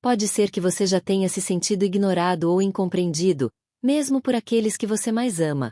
Pode ser que você já tenha se sentido ignorado ou incompreendido, mesmo por aqueles que você mais ama.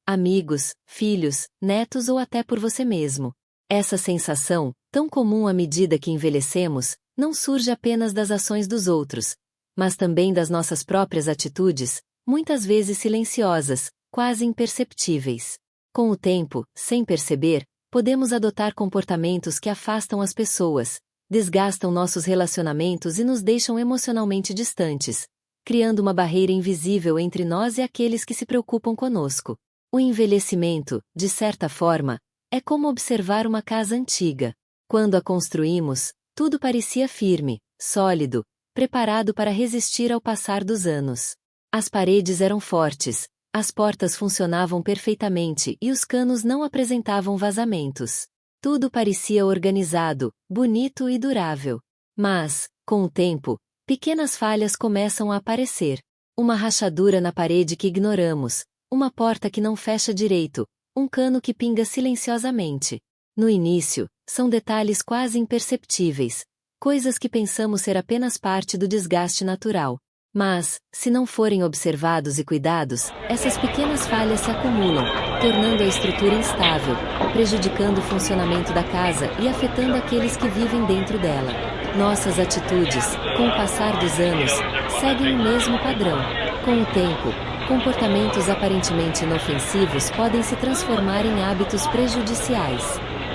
Amigos, filhos, netos ou até por você mesmo. Essa sensação, tão comum à medida que envelhecemos, não surge apenas das ações dos outros, mas também das nossas próprias atitudes, muitas vezes silenciosas, quase imperceptíveis. Com o tempo, sem perceber, podemos adotar comportamentos que afastam as pessoas, desgastam nossos relacionamentos e nos deixam emocionalmente distantes, criando uma barreira invisível entre nós e aqueles que se preocupam conosco. O envelhecimento, de certa forma, é como observar uma casa antiga. Quando a construímos, tudo parecia firme, sólido, preparado para resistir ao passar dos anos. As paredes eram fortes, as portas funcionavam perfeitamente e os canos não apresentavam vazamentos. Tudo parecia organizado, bonito e durável. Mas, com o tempo, pequenas falhas começam a aparecer. Uma rachadura na parede que ignoramos, uma porta que não fecha direito, um cano que pinga silenciosamente. No início, são detalhes quase imperceptíveis, coisas que pensamos ser apenas parte do desgaste natural. Mas, se não forem observados e cuidados, essas pequenas falhas se acumulam, tornando a estrutura instável, prejudicando o funcionamento da casa e afetando aqueles que vivem dentro dela. Nossas atitudes, com o passar dos anos, seguem o mesmo padrão. Com o tempo, comportamentos aparentemente inofensivos podem se transformar em hábitos prejudiciais.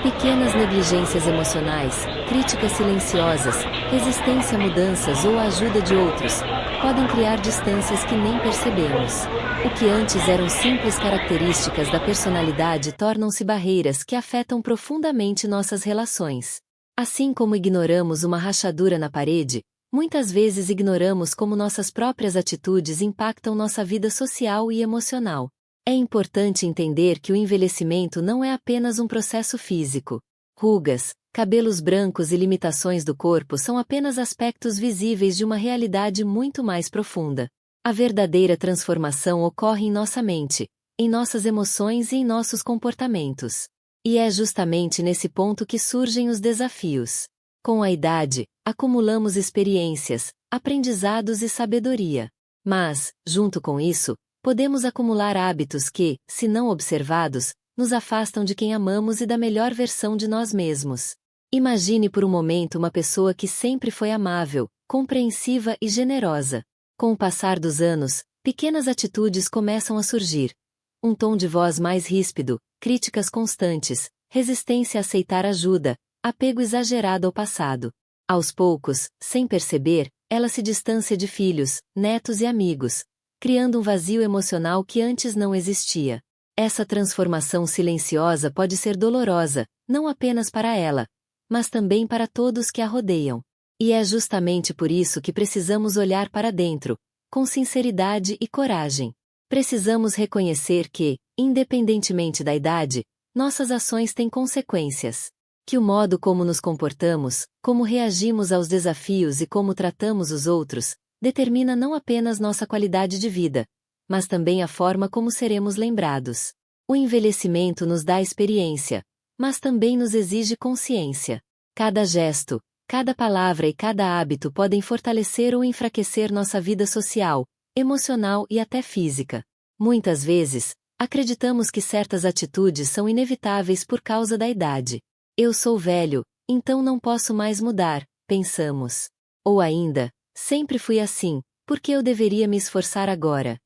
Pequenas negligências emocionais, críticas silenciosas, resistência a mudanças ou a ajuda de outros, podem criar distâncias que nem percebemos. O que antes eram simples características da personalidade tornam-se barreiras que afetam profundamente nossas relações. Assim como ignoramos uma rachadura na parede, muitas vezes ignoramos como nossas próprias atitudes impactam nossa vida social e emocional. É importante entender que o envelhecimento não é apenas um processo físico. Rugas, cabelos brancos e limitações do corpo são apenas aspectos visíveis de uma realidade muito mais profunda. A verdadeira transformação ocorre em nossa mente, em nossas emoções e em nossos comportamentos. E é justamente nesse ponto que surgem os desafios. Com a idade, acumulamos experiências, aprendizados e sabedoria. Mas, junto com isso, podemos acumular hábitos que, se não observados, nos afastam de quem amamos e da melhor versão de nós mesmos. Imagine por um momento uma pessoa que sempre foi amável, compreensiva e generosa. Com o passar dos anos, pequenas atitudes começam a surgir. Um tom de voz mais ríspido, críticas constantes, resistência a aceitar ajuda, apego exagerado ao passado. Aos poucos, sem perceber, ela se distancia de filhos, netos e amigos, criando um vazio emocional que antes não existia. Essa transformação silenciosa pode ser dolorosa, não apenas para ela, mas também para todos que a rodeiam. E é justamente por isso que precisamos olhar para dentro, com sinceridade e coragem. Precisamos reconhecer que, independentemente da idade, nossas ações têm consequências. Que o modo como nos comportamos, como reagimos aos desafios e como tratamos os outros, determina não apenas nossa qualidade de vida, mas também a forma como seremos lembrados. O envelhecimento nos dá experiência, mas também nos exige consciência. Cada gesto, cada palavra e cada hábito podem fortalecer ou enfraquecer nossa vida social, emocional e até física. Muitas vezes, acreditamos que certas atitudes são inevitáveis por causa da idade. Eu sou velho, então não posso mais mudar, pensamos. Ou ainda, sempre fui assim, por que eu deveria me esforçar agora?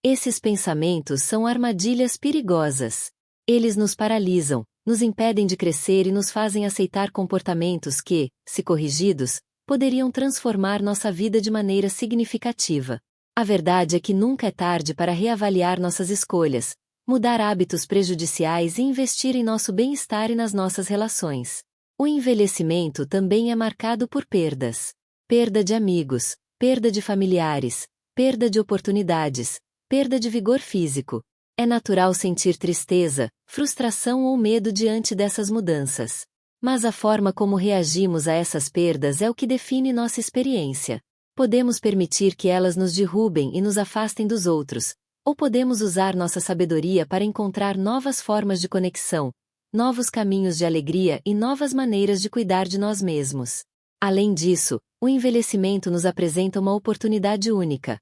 Esses pensamentos são armadilhas perigosas. Eles nos paralisam, nos impedem de crescer e nos fazem aceitar comportamentos que, se corrigidos, poderiam transformar nossa vida de maneira significativa. A verdade é que nunca é tarde para reavaliar nossas escolhas, mudar hábitos prejudiciais e investir em nosso bem-estar e nas nossas relações. O envelhecimento também é marcado por perdas. Perda de amigos, perda de familiares, perda de oportunidades, perda de vigor físico. É natural sentir tristeza, frustração ou medo diante dessas mudanças. Mas a forma como reagimos a essas perdas é o que define nossa experiência. Podemos permitir que elas nos derrubem e nos afastem dos outros, ou podemos usar nossa sabedoria para encontrar novas formas de conexão, novos caminhos de alegria e novas maneiras de cuidar de nós mesmos. Além disso, o envelhecimento nos apresenta uma oportunidade única.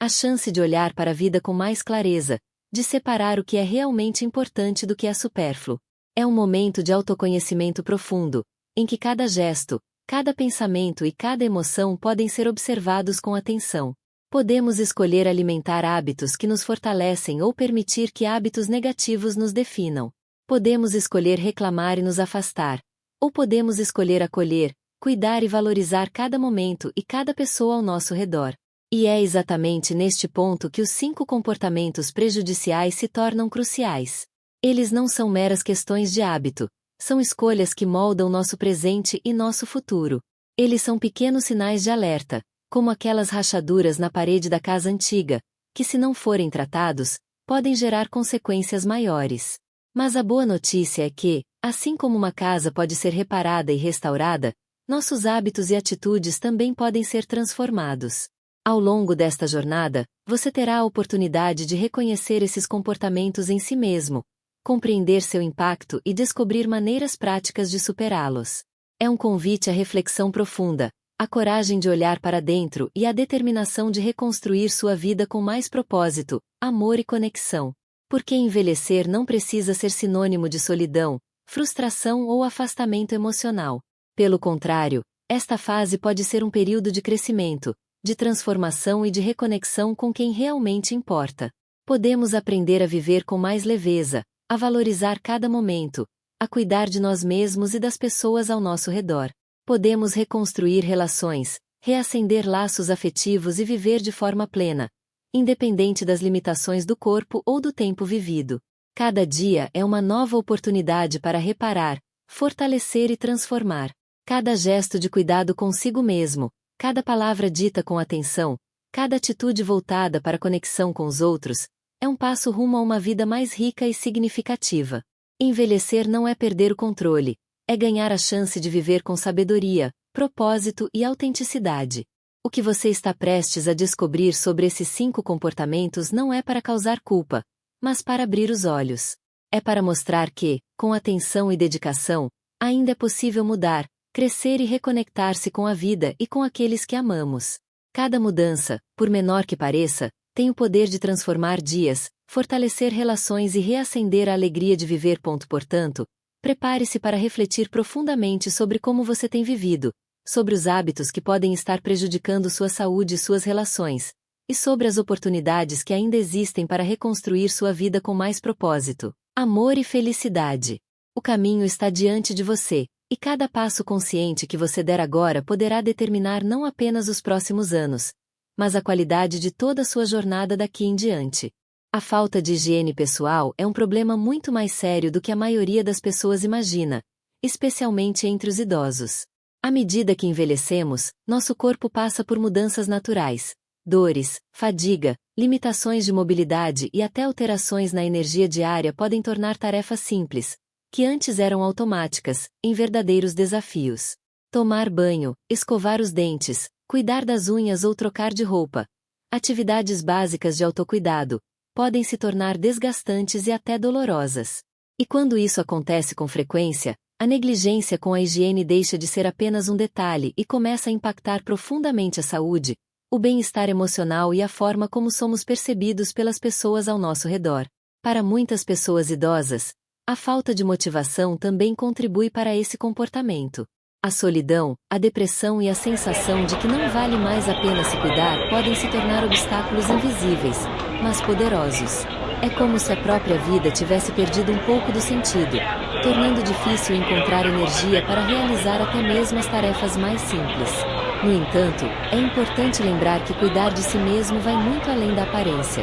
A chance de olhar para a vida com mais clareza, de separar o que é realmente importante do que é supérfluo. É um momento de autoconhecimento profundo, em que cada gesto, cada pensamento e cada emoção podem ser observados com atenção. Podemos escolher alimentar hábitos que nos fortalecem ou permitir que hábitos negativos nos definam. Podemos escolher reclamar e nos afastar. Ou podemos escolher acolher, cuidar e valorizar cada momento e cada pessoa ao nosso redor. E é exatamente neste ponto que os 5 comportamentos prejudiciais se tornam cruciais. Eles não são meras questões de hábito, são escolhas que moldam nosso presente e nosso futuro. Eles são pequenos sinais de alerta, como aquelas rachaduras na parede da casa antiga, que se não forem tratados, podem gerar consequências maiores. Mas a boa notícia é que, assim como uma casa pode ser reparada e restaurada, nossos hábitos e atitudes também podem ser transformados. Ao longo desta jornada, você terá a oportunidade de reconhecer esses comportamentos em si mesmo, compreender seu impacto e descobrir maneiras práticas de superá-los. É um convite à reflexão profunda, à coragem de olhar para dentro e à determinação de reconstruir sua vida com mais propósito, amor e conexão. Porque envelhecer não precisa ser sinônimo de solidão, frustração ou afastamento emocional. Pelo contrário, esta fase pode ser um período de crescimento, de transformação e de reconexão com quem realmente importa. Podemos aprender a viver com mais leveza, a valorizar cada momento, a cuidar de nós mesmos e das pessoas ao nosso redor. Podemos reconstruir relações, reacender laços afetivos e viver de forma plena, independente das limitações do corpo ou do tempo vivido. Cada dia é uma nova oportunidade para reparar, fortalecer e transformar. Cada gesto de cuidado consigo mesmo, cada palavra dita com atenção, cada atitude voltada para a conexão com os outros, é um passo rumo a uma vida mais rica e significativa. Envelhecer não é perder o controle, é ganhar a chance de viver com sabedoria, propósito e autenticidade. O que você está prestes a descobrir sobre esses 5 comportamentos não é para causar culpa, mas para abrir os olhos. É para mostrar que, com atenção e dedicação, ainda é possível mudar, crescer e reconectar-se com a vida e com aqueles que amamos. Cada mudança, por menor que pareça, tem o poder de transformar dias, fortalecer relações e reacender a alegria de viver. Portanto, prepare-se para refletir profundamente sobre como você tem vivido, sobre os hábitos que podem estar prejudicando sua saúde e suas relações, e sobre as oportunidades que ainda existem para reconstruir sua vida com mais propósito, amor e felicidade. O caminho está diante de você, e cada passo consciente que você der agora poderá determinar não apenas os próximos anos, mas a qualidade de toda a sua jornada daqui em diante. A falta de higiene pessoal é um problema muito mais sério do que a maioria das pessoas imagina, especialmente entre os idosos. À medida que envelhecemos, nosso corpo passa por mudanças naturais. Dores, fadiga, limitações de mobilidade e até alterações na energia diária podem tornar tarefas simples, que antes eram automáticas, em verdadeiros desafios. Tomar banho, escovar os dentes, cuidar das unhas ou trocar de roupa. Atividades básicas de autocuidado podem se tornar desgastantes e até dolorosas. E quando isso acontece com frequência, a negligência com a higiene deixa de ser apenas um detalhe e começa a impactar profundamente a saúde, o bem-estar emocional e a forma como somos percebidos pelas pessoas ao nosso redor. Para muitas pessoas idosas, a falta de motivação também contribui para esse comportamento. A solidão, a depressão e a sensação de que não vale mais a pena se cuidar podem se tornar obstáculos invisíveis, mas poderosos. É como se a própria vida tivesse perdido um pouco do sentido, tornando difícil encontrar energia para realizar até mesmo as tarefas mais simples. No entanto, é importante lembrar que cuidar de si mesmo vai muito além da aparência.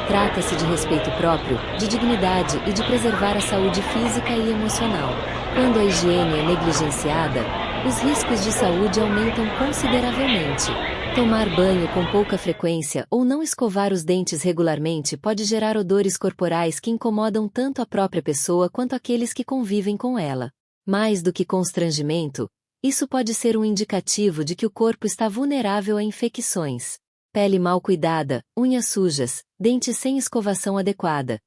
Trata-se de respeito próprio, de dignidade e de preservar a saúde física e emocional. Quando a higiene é negligenciada, os riscos de saúde aumentam consideravelmente. Tomar banho com pouca frequência ou não escovar os dentes regularmente pode gerar odores corporais que incomodam tanto a própria pessoa quanto aqueles que convivem com ela. Mais do que constrangimento, isso pode ser um indicativo de que o corpo está vulnerável a infecções. Pele mal cuidada, unhas sujas, dentes sem escovação adequada.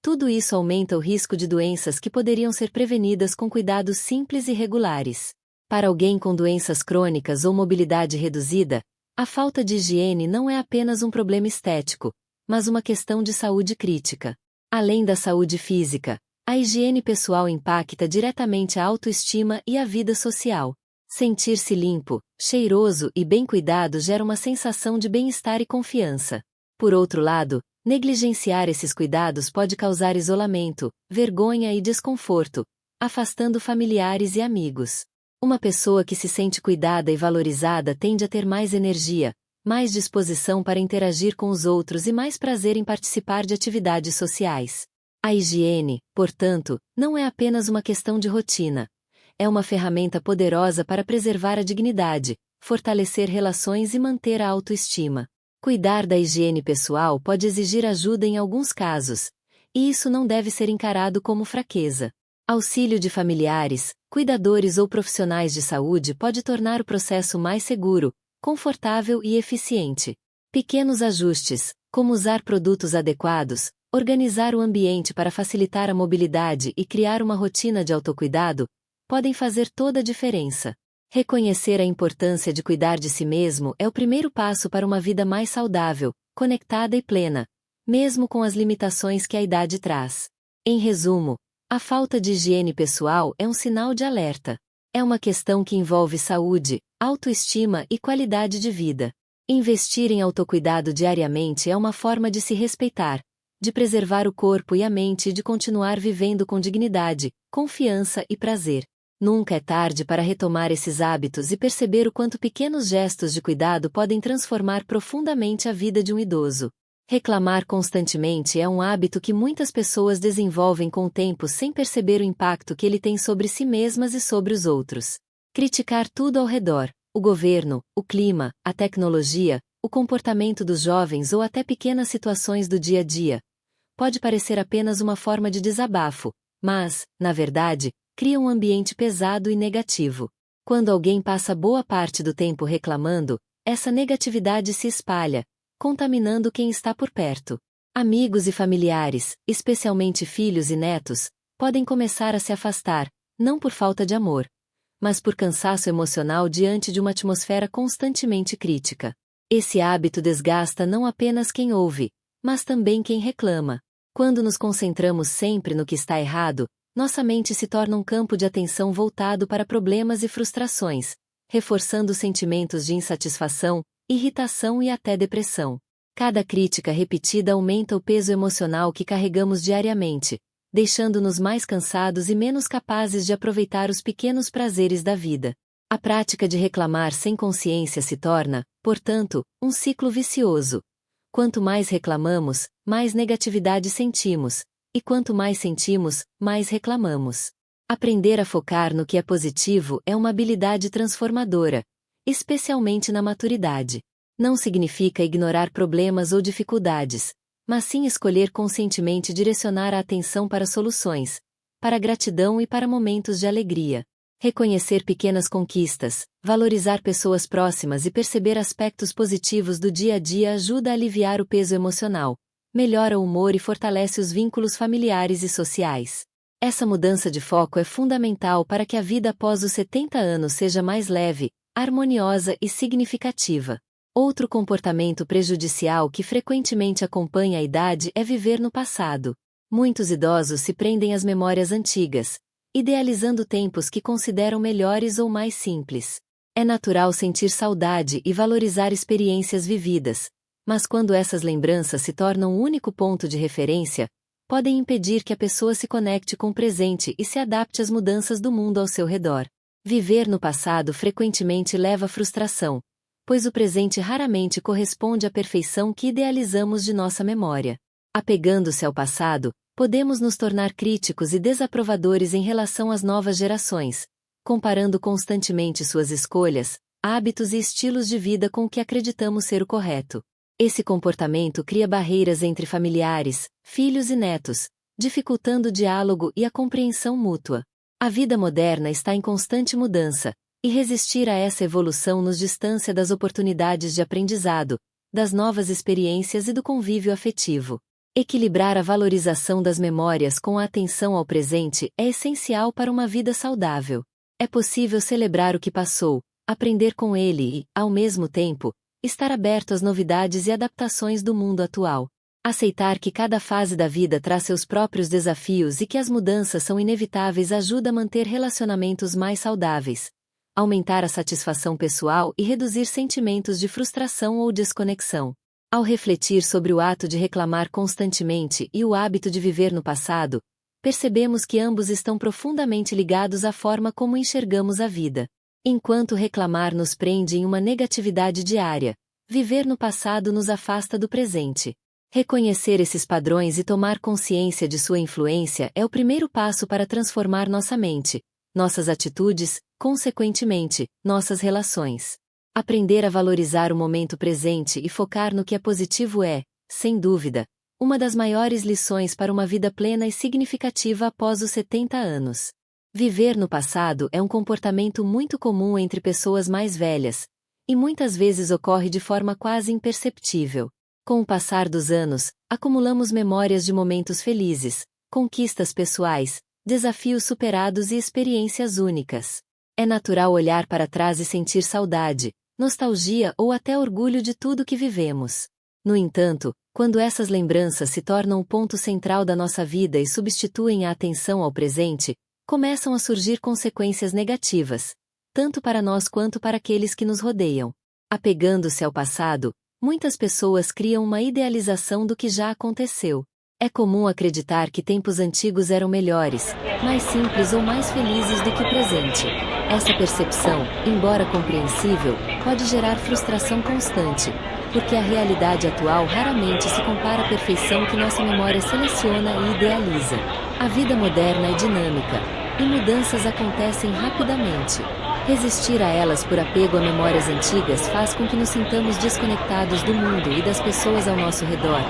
Tudo isso aumenta o risco de doenças que poderiam ser prevenidas com cuidados simples e regulares. Para alguém com doenças crônicas ou mobilidade reduzida, a falta de higiene não é apenas um problema estético, mas uma questão de saúde crítica. Além da saúde física, a higiene pessoal impacta diretamente a autoestima e a vida social. Sentir-se limpo, cheiroso e bem cuidado gera uma sensação de bem-estar e confiança. Por outro lado, negligenciar esses cuidados pode causar isolamento, vergonha e desconforto, afastando familiares e amigos. Uma pessoa que se sente cuidada e valorizada tende a ter mais energia, mais disposição para interagir com os outros e mais prazer em participar de atividades sociais. A higiene, portanto, não é apenas uma questão de rotina. É uma ferramenta poderosa para preservar a dignidade, fortalecer relações e manter a autoestima. Cuidar da higiene pessoal pode exigir ajuda em alguns casos, e isso não deve ser encarado como fraqueza. Auxílio de familiares, cuidadores ou profissionais de saúde pode tornar o processo mais seguro, confortável e eficiente. Pequenos ajustes, como usar produtos adequados, organizar o ambiente para facilitar a mobilidade e criar uma rotina de autocuidado, podem fazer toda a diferença. Reconhecer a importância de cuidar de si mesmo é o primeiro passo para uma vida mais saudável, conectada e plena, mesmo com as limitações que a idade traz. Em resumo, a falta de higiene pessoal é um sinal de alerta. É uma questão que envolve saúde, autoestima e qualidade de vida. Investir em autocuidado diariamente é uma forma de se respeitar, de preservar o corpo e a mente e de continuar vivendo com dignidade, confiança e prazer. Nunca é tarde para retomar esses hábitos e perceber o quanto pequenos gestos de cuidado podem transformar profundamente a vida de um idoso. Reclamar constantemente é um hábito que muitas pessoas desenvolvem com o tempo sem perceber o impacto que ele tem sobre si mesmas e sobre os outros. Criticar tudo ao redor, o governo, o clima, a tecnologia, o comportamento dos jovens ou até pequenas situações do dia a dia, pode parecer apenas uma forma de desabafo, mas, na verdade, cria um ambiente pesado e negativo. Quando alguém passa boa parte do tempo reclamando, essa negatividade se espalha, contaminando quem está por perto. Amigos e familiares, especialmente filhos e netos, podem começar a se afastar, não por falta de amor, mas por cansaço emocional diante de uma atmosfera constantemente crítica. Esse hábito desgasta não apenas quem ouve, mas também quem reclama. Quando nos concentramos sempre no que está errado, nossa mente se torna um campo de atenção voltado para problemas e frustrações, reforçando sentimentos de insatisfação, irritação e até depressão. Cada crítica repetida aumenta o peso emocional que carregamos diariamente, deixando-nos mais cansados e menos capazes de aproveitar os pequenos prazeres da vida. A prática de reclamar sem consciência se torna, portanto, um ciclo vicioso. Quanto mais reclamamos, mais negatividade sentimos, e quanto mais sentimos, mais reclamamos. Aprender a focar no que é positivo é uma habilidade transformadora, especialmente na maturidade. Não significa ignorar problemas ou dificuldades, mas sim escolher conscientemente direcionar a atenção para soluções, para gratidão e para momentos de alegria. Reconhecer pequenas conquistas, valorizar pessoas próximas e perceber aspectos positivos do dia a dia ajuda a aliviar o peso emocional, melhora o humor e fortalece os vínculos familiares e sociais. Essa mudança de foco é fundamental para que a vida após os 70 anos seja mais leve, harmoniosa e significativa. Outro comportamento prejudicial que frequentemente acompanha a idade é viver no passado. Muitos idosos se prendem às memórias antigas, idealizando tempos que consideram melhores ou mais simples. É natural sentir saudade e valorizar experiências vividas, mas quando essas lembranças se tornam o único ponto de referência, podem impedir que a pessoa se conecte com o presente e se adapte às mudanças do mundo ao seu redor. Viver no passado frequentemente leva à frustração, pois o presente raramente corresponde à perfeição que idealizamos de nossa memória. Apegando-se ao passado, podemos nos tornar críticos e desaprovadores em relação às novas gerações, comparando constantemente suas escolhas, hábitos e estilos de vida com o que acreditamos ser o correto. Esse comportamento cria barreiras entre familiares, filhos e netos, dificultando o diálogo e a compreensão mútua. A vida moderna está em constante mudança, e resistir a essa evolução nos distancia das oportunidades de aprendizado, das novas experiências e do convívio afetivo. Equilibrar a valorização das memórias com a atenção ao presente é essencial para uma vida saudável. É possível celebrar o que passou, aprender com ele e, ao mesmo tempo, estar aberto às novidades e adaptações do mundo atual. Aceitar que cada fase da vida traz seus próprios desafios e que as mudanças são inevitáveis ajuda a manter relacionamentos mais saudáveis, aumentar a satisfação pessoal e reduzir sentimentos de frustração ou desconexão. Ao refletir sobre o ato de reclamar constantemente e o hábito de viver no passado, percebemos que ambos estão profundamente ligados à forma como enxergamos a vida. Enquanto reclamar nos prende em uma negatividade diária, viver no passado nos afasta do presente. Reconhecer esses padrões e tomar consciência de sua influência é o primeiro passo para transformar nossa mente, nossas atitudes, consequentemente, nossas relações. Aprender a valorizar o momento presente e focar no que é positivo é, sem dúvida, uma das maiores lições para uma vida plena e significativa após os 70 anos. Viver no passado é um comportamento muito comum entre pessoas mais velhas, e muitas vezes ocorre de forma quase imperceptível. Com o passar dos anos, acumulamos memórias de momentos felizes, conquistas pessoais, desafios superados e experiências únicas. É natural olhar para trás e sentir saudade, nostalgia ou até orgulho de tudo que vivemos. No entanto, quando essas lembranças se tornam o ponto central da nossa vida e substituem a atenção ao presente, começam a surgir consequências negativas, tanto para nós quanto para aqueles que nos rodeiam. Apegando-se ao passado, muitas pessoas criam uma idealização do que já aconteceu. É comum acreditar que tempos antigos eram melhores, mais simples ou mais felizes do que o presente. Essa percepção, embora compreensível, pode gerar frustração constante, porque a realidade atual raramente se compara à perfeição que nossa memória seleciona e idealiza. A vida moderna é dinâmica, e mudanças acontecem rapidamente. Resistir a elas por apego a memórias antigas faz com que nos sintamos desconectados do mundo e das pessoas ao nosso redor,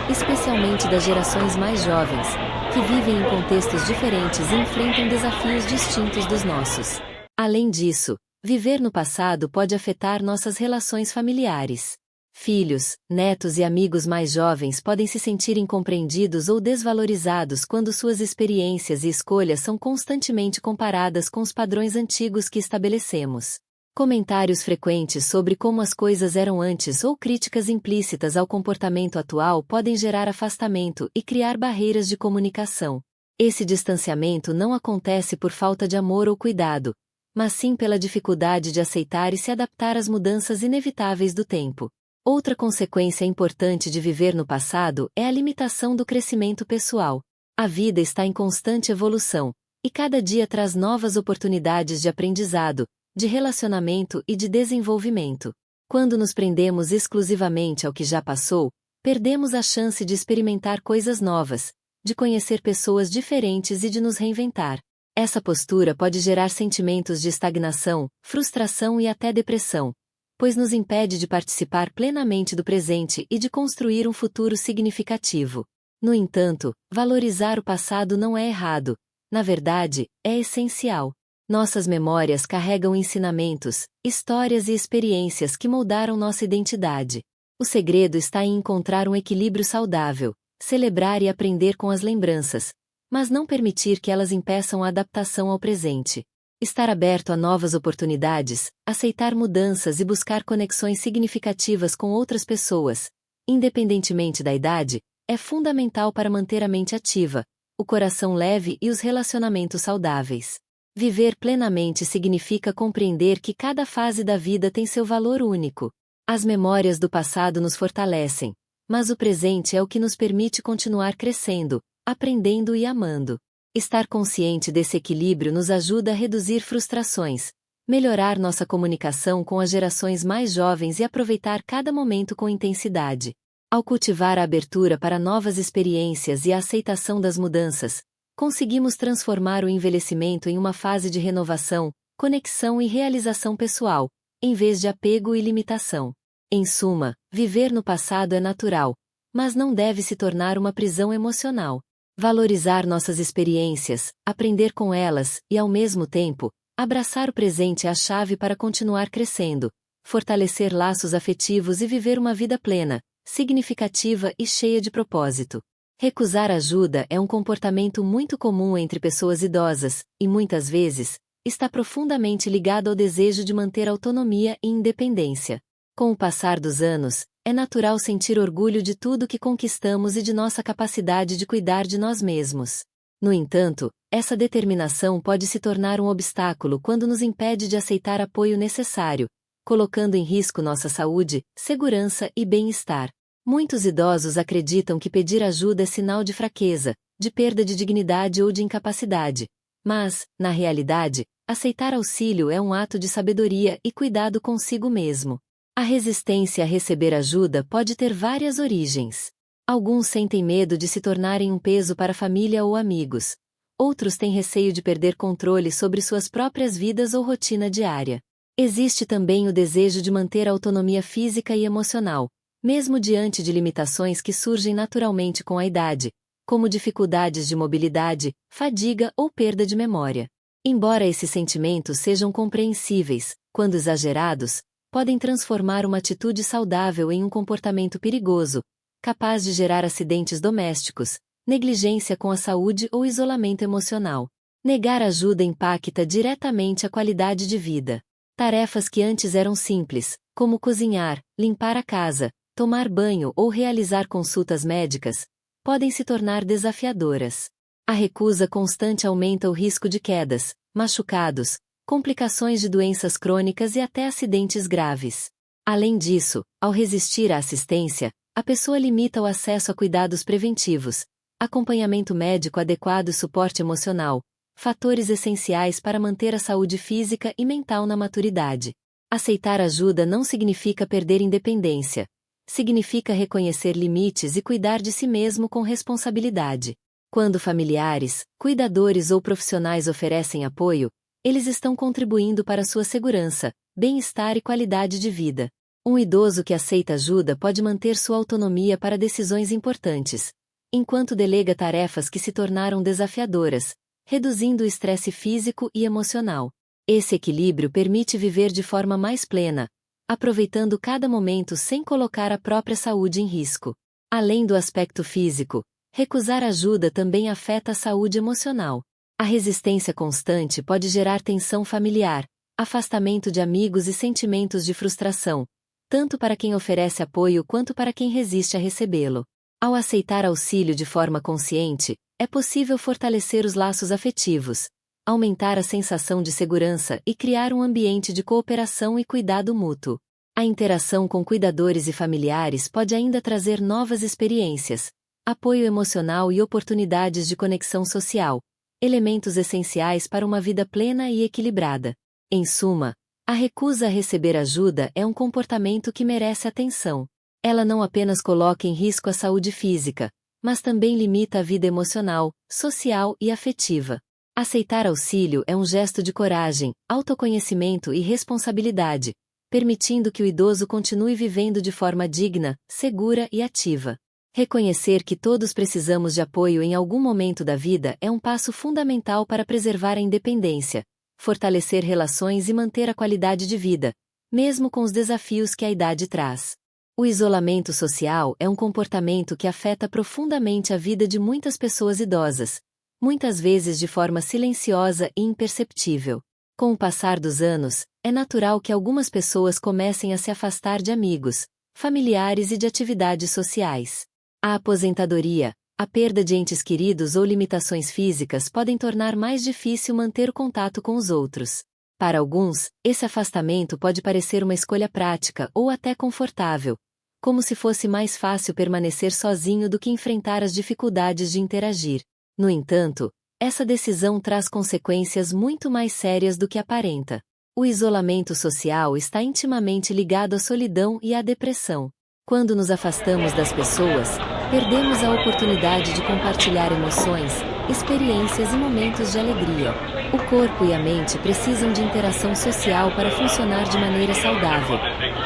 especialmente das gerações mais jovens, que vivem em contextos diferentes e enfrentam desafios distintos dos nossos. Além disso, viver no passado pode afetar nossas relações familiares. Filhos, netos e amigos mais jovens podem se sentir incompreendidos ou desvalorizados quando suas experiências e escolhas são constantemente comparadas com os padrões antigos que estabelecemos. Comentários frequentes sobre como as coisas eram antes ou críticas implícitas ao comportamento atual podem gerar afastamento e criar barreiras de comunicação. Esse distanciamento não acontece por falta de amor ou cuidado, mas sim pela dificuldade de aceitar e se adaptar às mudanças inevitáveis do tempo. Outra consequência importante de viver no passado é a limitação do crescimento pessoal. A vida está em constante evolução, e cada dia traz novas oportunidades de aprendizado, de relacionamento e de desenvolvimento. Quando nos prendemos exclusivamente ao que já passou, perdemos a chance de experimentar coisas novas, de conhecer pessoas diferentes e de nos reinventar. Essa postura pode gerar sentimentos de estagnação, frustração e até depressão, pois nos impede de participar plenamente do presente e de construir um futuro significativo. No entanto, valorizar o passado não é errado, na verdade, é essencial. Nossas memórias carregam ensinamentos, histórias e experiências que moldaram nossa identidade. O segredo está em encontrar um equilíbrio saudável, celebrar e aprender com as lembranças, mas não permitir que elas impeçam a adaptação ao presente. Estar aberto a novas oportunidades, aceitar mudanças e buscar conexões significativas com outras pessoas, independentemente da idade, é fundamental para manter a mente ativa, o coração leve e os relacionamentos saudáveis. Viver plenamente significa compreender que cada fase da vida tem seu valor único. As memórias do passado nos fortalecem, mas o presente é o que nos permite continuar crescendo, aprendendo e amando. Estar consciente desse equilíbrio nos ajuda a reduzir frustrações, melhorar nossa comunicação com as gerações mais jovens e aproveitar cada momento com intensidade. Ao cultivar a abertura para novas experiências e a aceitação das mudanças, conseguimos transformar o envelhecimento em uma fase de renovação, conexão e realização pessoal, em vez de apego e limitação. Em suma, viver no passado é natural, mas não deve se tornar uma prisão emocional. Valorizar nossas experiências, aprender com elas e, ao mesmo tempo, abraçar o presente é a chave para continuar crescendo, fortalecer laços afetivos e viver uma vida plena, significativa e cheia de propósito. Recusar ajuda é um comportamento muito comum entre pessoas idosas, e muitas vezes, está profundamente ligado ao desejo de manter autonomia e independência. Com o passar dos anos, é natural sentir orgulho de tudo que conquistamos e de nossa capacidade de cuidar de nós mesmos. No entanto, essa determinação pode se tornar um obstáculo quando nos impede de aceitar apoio necessário, colocando em risco nossa saúde, segurança e bem-estar. Muitos idosos acreditam que pedir ajuda é sinal de fraqueza, de perda de dignidade ou de incapacidade. Mas, na realidade, aceitar auxílio é um ato de sabedoria e cuidado consigo mesmo. A resistência a receber ajuda pode ter várias origens. Alguns sentem medo de se tornarem um peso para a família ou amigos. Outros têm receio de perder controle sobre suas próprias vidas ou rotina diária. Existe também o desejo de manter a autonomia física e emocional, mesmo diante de limitações que surgem naturalmente com a idade, como dificuldades de mobilidade, fadiga ou perda de memória. Embora esses sentimentos sejam compreensíveis, quando exagerados, podem transformar uma atitude saudável em um comportamento perigoso, capaz de gerar acidentes domésticos, negligência com a saúde ou isolamento emocional. Negar ajuda impacta diretamente a qualidade de vida. Tarefas que antes eram simples, como cozinhar, limpar a casa, tomar banho ou realizar consultas médicas, podem se tornar desafiadoras. A recusa constante aumenta o risco de quedas, machucados, complicações de doenças crônicas e até acidentes graves. Além disso, ao resistir à assistência, a pessoa limita o acesso a cuidados preventivos, acompanhamento médico adequado e suporte emocional, fatores essenciais para manter a saúde física e mental na maturidade. Aceitar ajuda não significa perder independência. Significa reconhecer limites e cuidar de si mesmo com responsabilidade. Quando familiares, cuidadores ou profissionais oferecem apoio, eles estão contribuindo para sua segurança, bem-estar e qualidade de vida. Um idoso que aceita ajuda pode manter sua autonomia para decisões importantes, enquanto delega tarefas que se tornaram desafiadoras, reduzindo o estresse físico e emocional. Esse equilíbrio permite viver de forma mais plena, aproveitando cada momento sem colocar a própria saúde em risco. Além do aspecto físico, recusar ajuda também afeta a saúde emocional. A resistência constante pode gerar tensão familiar, afastamento de amigos e sentimentos de frustração, tanto para quem oferece apoio quanto para quem resiste a recebê-lo. Ao aceitar auxílio de forma consciente, é possível fortalecer os laços afetivos, aumentar a sensação de segurança e criar um ambiente de cooperação e cuidado mútuo. A interação com cuidadores e familiares pode ainda trazer novas experiências, apoio emocional e oportunidades de conexão social, elementos essenciais para uma vida plena e equilibrada. Em suma, a recusa a receber ajuda é um comportamento que merece atenção. Ela não apenas coloca em risco a saúde física, mas também limita a vida emocional, social e afetiva. Aceitar auxílio é um gesto de coragem, autoconhecimento e responsabilidade, permitindo que o idoso continue vivendo de forma digna, segura e ativa. Reconhecer que todos precisamos de apoio em algum momento da vida é um passo fundamental para preservar a independência, fortalecer relações e manter a qualidade de vida, mesmo com os desafios que a idade traz. O isolamento social é um comportamento que afeta profundamente a vida de muitas pessoas idosas, muitas vezes de forma silenciosa e imperceptível. Com o passar dos anos, é natural que algumas pessoas comecem a se afastar de amigos, familiares e de atividades sociais. A aposentadoria, a perda de entes queridos ou limitações físicas podem tornar mais difícil manter o contato com os outros. Para alguns, esse afastamento pode parecer uma escolha prática ou até confortável, como se fosse mais fácil permanecer sozinho do que enfrentar as dificuldades de interagir. No entanto, essa decisão traz consequências muito mais sérias do que aparenta. O isolamento social está intimamente ligado à solidão e à depressão. Quando nos afastamos das pessoas, perdemos a oportunidade de compartilhar emoções, experiências e momentos de alegria. O corpo e a mente precisam de interação social para funcionar de maneira saudável,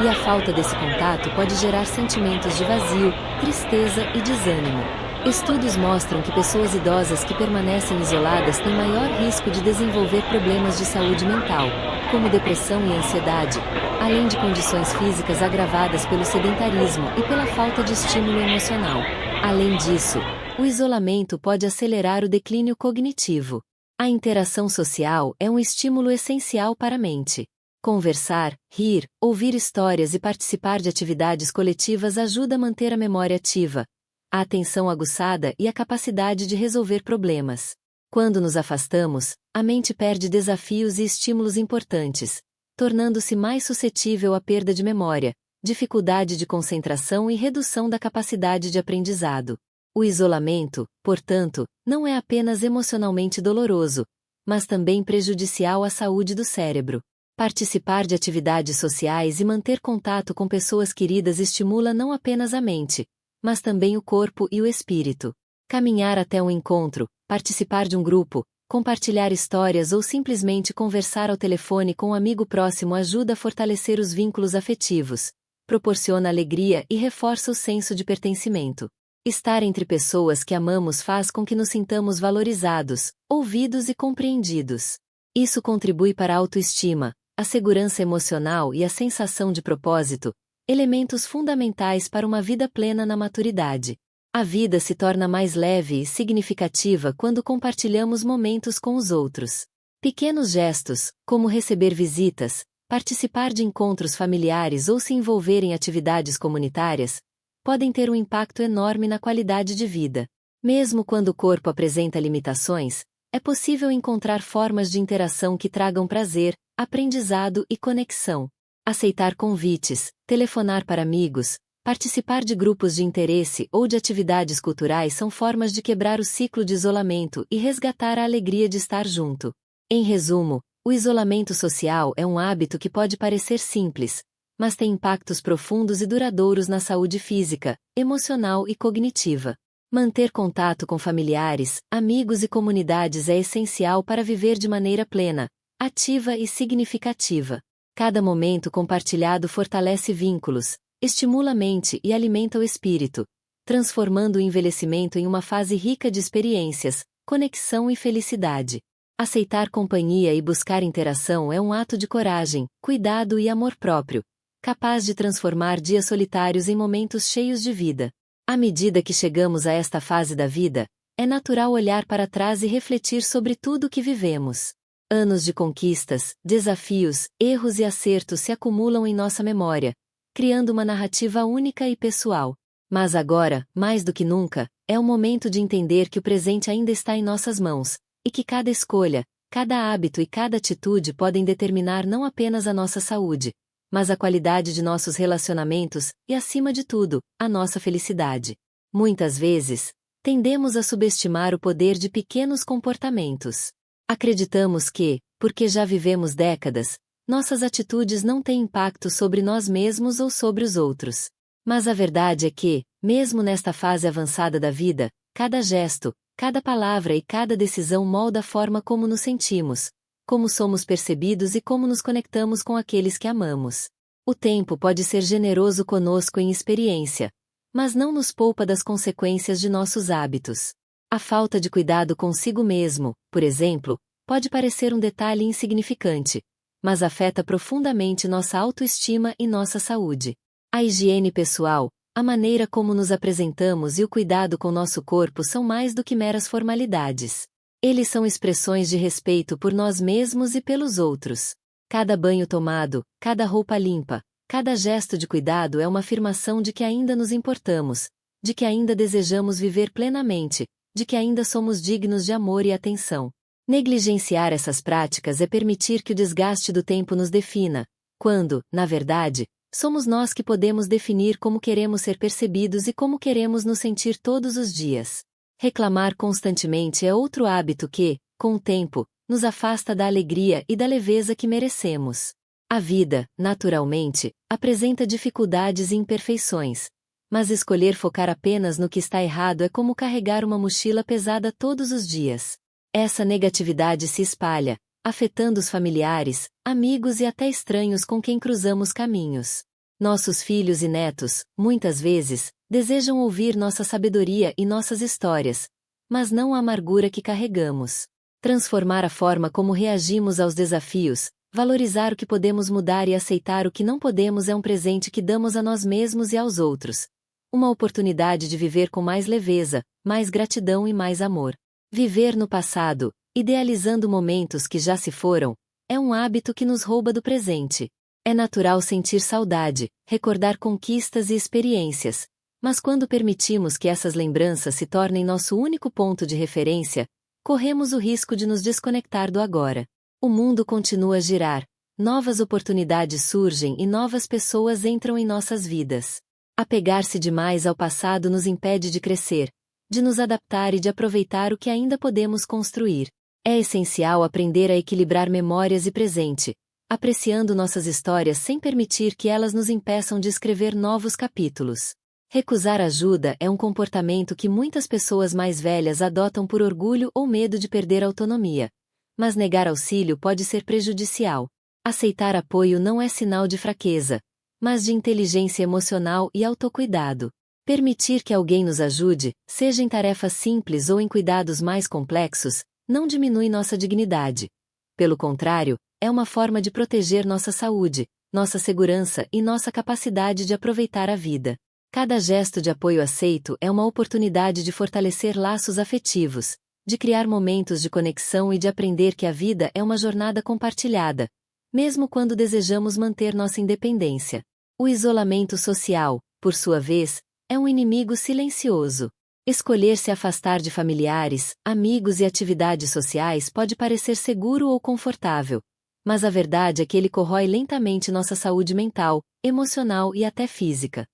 e a falta desse contato pode gerar sentimentos de vazio, tristeza e desânimo. Estudos mostram que pessoas idosas que permanecem isoladas têm maior risco de desenvolver problemas de saúde mental, como depressão e ansiedade, além de condições físicas agravadas pelo sedentarismo e pela falta de estímulo emocional. Além disso, o isolamento pode acelerar o declínio cognitivo. A interação social é um estímulo essencial para a mente. Conversar, rir, ouvir histórias e participar de atividades coletivas ajuda a manter a memória ativa, a atenção aguçada e a capacidade de resolver problemas. Quando nos afastamos, a mente perde desafios e estímulos importantes, tornando-se mais suscetível à perda de memória, dificuldade de concentração e redução da capacidade de aprendizado. O isolamento, portanto, não é apenas emocionalmente doloroso, mas também prejudicial à saúde do cérebro. Participar de atividades sociais e manter contato com pessoas queridas estimula não apenas a mente, mas também o corpo e o espírito. Caminhar até um encontro, participar de um grupo, compartilhar histórias ou simplesmente conversar ao telefone com um amigo próximo ajuda a fortalecer os vínculos afetivos, proporciona alegria e reforça o senso de pertencimento. Estar entre pessoas que amamos faz com que nos sintamos valorizados, ouvidos e compreendidos. Isso contribui para a autoestima, a segurança emocional e a sensação de propósito, elementos fundamentais para uma vida plena na maturidade. A vida se torna mais leve e significativa quando compartilhamos momentos com os outros. Pequenos gestos, como receber visitas, participar de encontros familiares ou se envolver em atividades comunitárias, podem ter um impacto enorme na qualidade de vida. Mesmo quando o corpo apresenta limitações, é possível encontrar formas de interação que tragam prazer, aprendizado e conexão. Aceitar convites, telefonar para amigos, participar de grupos de interesse ou de atividades culturais são formas de quebrar o ciclo de isolamento e resgatar a alegria de estar junto. Em resumo, o isolamento social é um hábito que pode parecer simples, mas tem impactos profundos e duradouros na saúde física, emocional e cognitiva. Manter contato com familiares, amigos e comunidades é essencial para viver de maneira plena, ativa e significativa. Cada momento compartilhado fortalece vínculos, estimula a mente e alimenta o espírito, transformando o envelhecimento em uma fase rica de experiências, conexão e felicidade. Aceitar companhia e buscar interação é um ato de coragem, cuidado e amor próprio, capaz de transformar dias solitários em momentos cheios de vida. À medida que chegamos a esta fase da vida, é natural olhar para trás e refletir sobre tudo o que vivemos. Anos de conquistas, desafios, erros e acertos se acumulam em nossa memória, criando uma narrativa única e pessoal. Mas agora, mais do que nunca, é o momento de entender que o presente ainda está em nossas mãos, e que cada escolha, cada hábito e cada atitude podem determinar não apenas a nossa saúde, mas a qualidade de nossos relacionamentos e, acima de tudo, a nossa felicidade. Muitas vezes, tendemos a subestimar o poder de pequenos comportamentos. Acreditamos que, porque já vivemos décadas, nossas atitudes não têm impacto sobre nós mesmos ou sobre os outros. Mas a verdade é que, mesmo nesta fase avançada da vida, cada gesto, cada palavra e cada decisão molda a forma como nos sentimos, como somos percebidos e como nos conectamos com aqueles que amamos. O tempo pode ser generoso conosco em experiência, mas não nos poupa das consequências de nossos hábitos. A falta de cuidado consigo mesmo, por exemplo, pode parecer um detalhe insignificante, mas afeta profundamente nossa autoestima e nossa saúde. A higiene pessoal, a maneira como nos apresentamos e o cuidado com nosso corpo são mais do que meras formalidades. Eles são expressões de respeito por nós mesmos e pelos outros. Cada banho tomado, cada roupa limpa, cada gesto de cuidado é uma afirmação de que ainda nos importamos, de que ainda desejamos viver plenamente, de que ainda somos dignos de amor e atenção. Negligenciar essas práticas é permitir que o desgaste do tempo nos defina, quando, na verdade, somos nós que podemos definir como queremos ser percebidos e como queremos nos sentir todos os dias. Reclamar constantemente é outro hábito que, com o tempo, nos afasta da alegria e da leveza que merecemos. A vida, naturalmente, apresenta dificuldades e imperfeições, mas escolher focar apenas no que está errado é como carregar uma mochila pesada todos os dias. Essa negatividade se espalha, afetando os familiares, amigos e até estranhos com quem cruzamos caminhos. Nossos filhos e netos, muitas vezes, desejam ouvir nossa sabedoria e nossas histórias, mas não a amargura que carregamos. Transformar a forma como reagimos aos desafios, valorizar o que podemos mudar e aceitar o que não podemos é um presente que damos a nós mesmos e aos outros. Uma oportunidade de viver com mais leveza, mais gratidão e mais amor. Viver no passado, idealizando momentos que já se foram, é um hábito que nos rouba do presente. É natural sentir saudade, recordar conquistas e experiências, mas quando permitimos que essas lembranças se tornem nosso único ponto de referência, corremos o risco de nos desconectar do agora. O mundo continua a girar, novas oportunidades surgem e novas pessoas entram em nossas vidas. Apegar-se demais ao passado nos impede de crescer, de nos adaptar e de aproveitar o que ainda podemos construir. É essencial aprender a equilibrar memórias e presente, apreciando nossas histórias sem permitir que elas nos impeçam de escrever novos capítulos. Recusar ajuda é um comportamento que muitas pessoas mais velhas adotam por orgulho ou medo de perder autonomia. Mas negar auxílio pode ser prejudicial. Aceitar apoio não é sinal de fraqueza, mas de inteligência emocional e autocuidado. Permitir que alguém nos ajude, seja em tarefas simples ou em cuidados mais complexos, não diminui nossa dignidade. Pelo contrário, é uma forma de proteger nossa saúde, nossa segurança e nossa capacidade de aproveitar a vida. Cada gesto de apoio aceito é uma oportunidade de fortalecer laços afetivos, de criar momentos de conexão e de aprender que a vida é uma jornada compartilhada, mesmo quando desejamos manter nossa independência. O isolamento social, por sua vez, é um inimigo silencioso. Escolher se afastar de familiares, amigos e atividades sociais pode parecer seguro ou confortável, mas a verdade é que ele corrói lentamente nossa saúde mental, emocional e até física.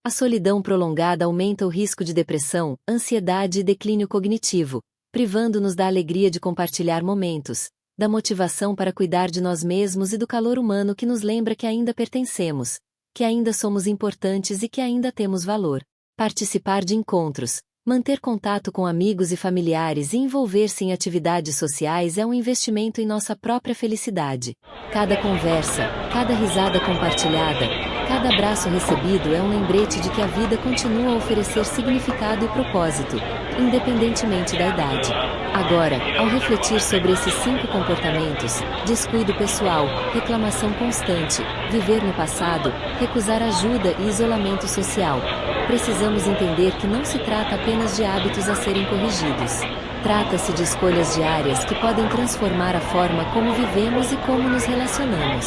A solidão prolongada aumenta o risco de depressão, ansiedade e declínio cognitivo, privando-nos da alegria de compartilhar momentos, da motivação para cuidar de nós mesmos e do calor humano que nos lembra que ainda pertencemos, que ainda somos importantes e que ainda temos valor. Participar de encontros, manter contato com amigos e familiares e envolver-se em atividades sociais é um investimento em nossa própria felicidade. Cada conversa, cada risada compartilhada, cada abraço recebido é um lembrete de que a vida continua a oferecer significado e propósito, independentemente da idade. Agora, ao refletir sobre esses 5 comportamentos, descuido pessoal, reclamação constante, viver no passado, recusar ajuda e isolamento social, precisamos entender que não se trata apenas de hábitos a serem corrigidos. Trata-se de escolhas diárias que podem transformar a forma como vivemos e como nos relacionamos.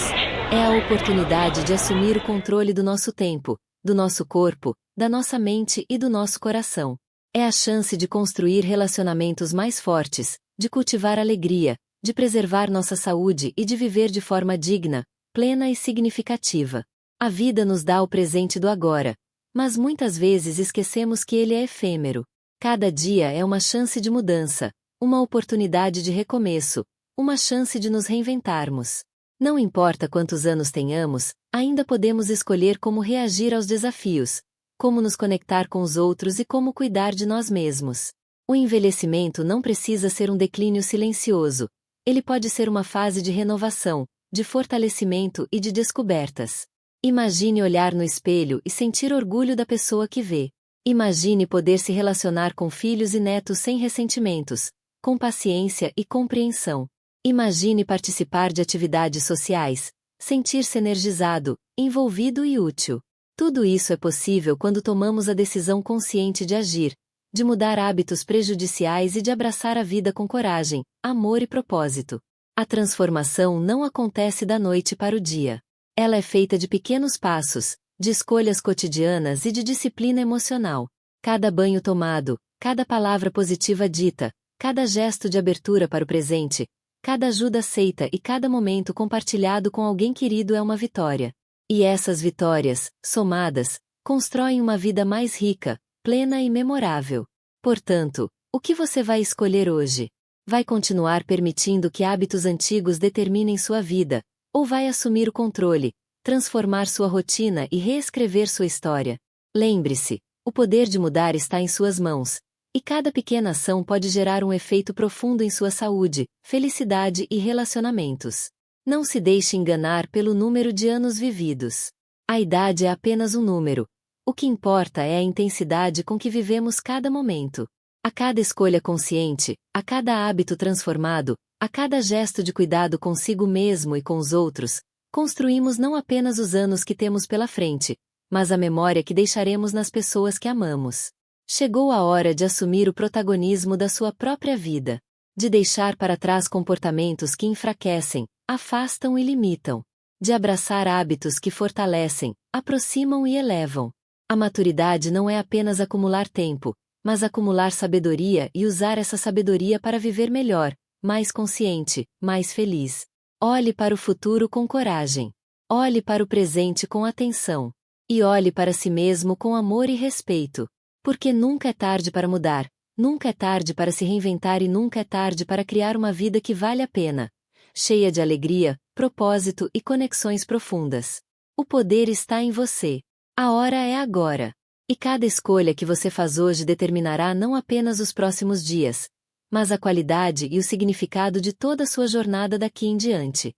É a oportunidade de assumir o controle do nosso tempo, do nosso corpo, da nossa mente e do nosso coração. É a chance de construir relacionamentos mais fortes, de cultivar alegria, de preservar nossa saúde e de viver de forma digna, plena e significativa. A vida nos dá o presente do agora, mas muitas vezes esquecemos que ele é efêmero. Cada dia é uma chance de mudança, uma oportunidade de recomeço, uma chance de nos reinventarmos. Não importa quantos anos tenhamos, ainda podemos escolher como reagir aos desafios, como nos conectar com os outros e como cuidar de nós mesmos. O envelhecimento não precisa ser um declínio silencioso, ele pode ser uma fase de renovação, de fortalecimento e de descobertas. Imagine olhar no espelho e sentir orgulho da pessoa que vê. Imagine poder se relacionar com filhos e netos sem ressentimentos, com paciência e compreensão. Imagine participar de atividades sociais, sentir-se energizado, envolvido e útil. Tudo isso é possível quando tomamos a decisão consciente de agir, de mudar hábitos prejudiciais e de abraçar a vida com coragem, amor e propósito. A transformação não acontece da noite para o dia. Ela é feita de pequenos passos, de escolhas cotidianas e de disciplina emocional. Cada banho tomado, cada palavra positiva dita, cada gesto de abertura para o presente, cada ajuda aceita e cada momento compartilhado com alguém querido é uma vitória. E essas vitórias, somadas, constroem uma vida mais rica, plena e memorável. Portanto, o que você vai escolher hoje? Vai continuar permitindo que hábitos antigos determinem sua vida, ou vai assumir o controle, transformar sua rotina e reescrever sua história? Lembre-se, o poder de mudar está em suas mãos, e cada pequena ação pode gerar um efeito profundo em sua saúde, felicidade e relacionamentos. Não se deixe enganar pelo número de anos vividos. A idade é apenas um número. O que importa é a intensidade com que vivemos cada momento. A cada escolha consciente, a cada hábito transformado, a cada gesto de cuidado consigo mesmo e com os outros, construímos não apenas os anos que temos pela frente, mas a memória que deixaremos nas pessoas que amamos. Chegou a hora de assumir o protagonismo da sua própria vida. De deixar para trás comportamentos que enfraquecem, afastam e limitam. De abraçar hábitos que fortalecem, aproximam e elevam. A maturidade não é apenas acumular tempo, mas acumular sabedoria e usar essa sabedoria para viver melhor, mais consciente, mais feliz. Olhe para o futuro com coragem. Olhe para o presente com atenção. E olhe para si mesmo com amor e respeito. Porque nunca é tarde para mudar, nunca é tarde para se reinventar e nunca é tarde para criar uma vida que vale a pena. Cheia de alegria, propósito e conexões profundas. O poder está em você. A hora é agora. E cada escolha que você faz hoje determinará não apenas os próximos dias, mas a qualidade e o significado de toda a sua jornada daqui em diante.